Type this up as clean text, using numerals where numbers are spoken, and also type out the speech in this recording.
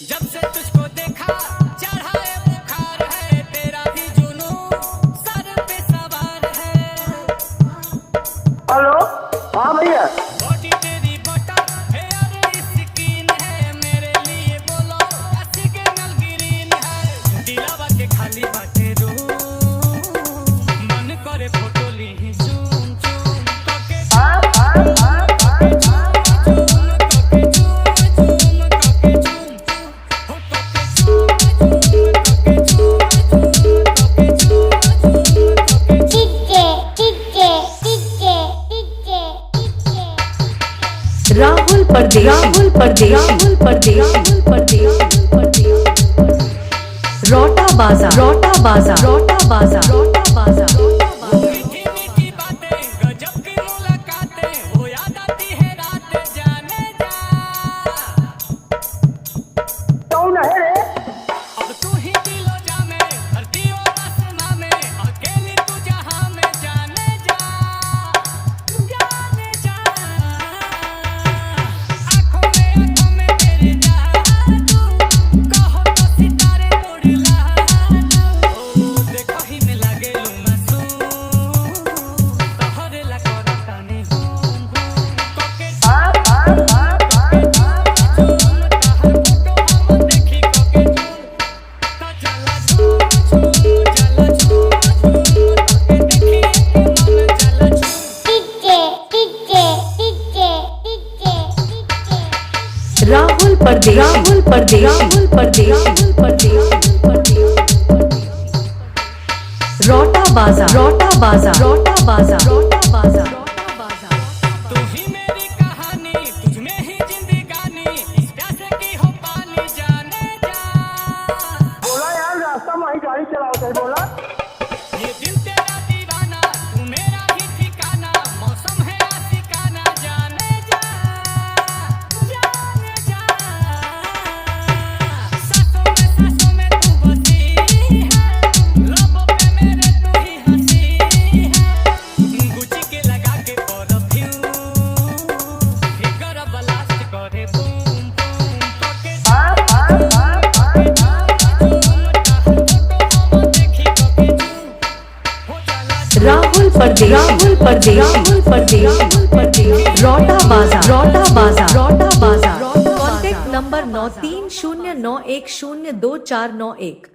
जब से तुझको देखा चढ़ा है बुखार है, तेरा भी जुनून सर पे सवार है। हेलो, हाँ भैया। बॉडी तेरी बटर हेयर स्किन है, मेरे लिए बोलो सिग्नल ग्रीन है। दिलावा के खाली बाटे रूम, मन करे फोटो ली चूम चूम तोके राहुल परदेशी रोटा बाजा मीठी मीठी बातें गजब की मुलाकातें, वो याद आती है रात जाने जा। कौन है रे? अब तू ही दिलो जामे, धरती और आसमां में, अकेली तू जहां में जाने जा, जाने जा। आंखों में तेरे जादू, कहो तो सितारे तोड़ ला। ओ देखो ही में लागे लू मासूम, तोहरे ला करतानी घूम घूम तोके राहुल परदेशी रोटा बाजा तू ही मेरी कहानी, तुझ में ही जिंदगानी, इस प्यासे की हो पानी जाने जा। बोला यार, रास्ता में ही गाड़ी चलाओ थे। बोला ये दिल तेरा दीवाना, तू मेरा ही ठिकाना, मौसम है आशिकाना जाने जा, जाने जा। सांसों में तू बसी है, लबों पे मेरे तू ही हंसी है। गुची के लगा के परफ्यूम, फिगर ब्लास्ट करे बूम बूम तोके राहुल परदेशी रोटा बाजा कॉन्टैक्ट नंबर 9309102491।